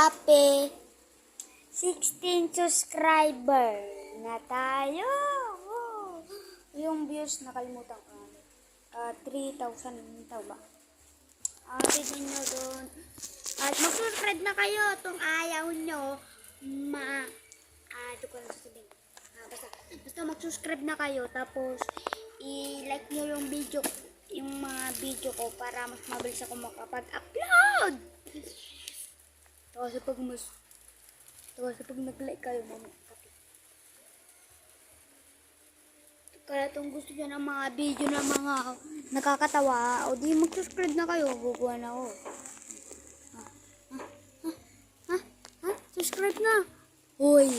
happy 16 subscriber na tayo. Oh. Yung views nakalimutan ko. 3,000 ba? Tignan nyo doon. At mag-subscribe na kayo. Itong ayaw nyo, ito ko lang sasabihin. Basta mag-subscribe na kayo. Tapos, i-like nyo yung video, yung mga video ko para mas mabilis ako makapag-upload. Kasi pag nag-like kayo, kaya itong gusto nyo ng mga video na mga nakakatawa, o di mag-subscribe na kayo, guguha na ako. Subscribe na! Hoy!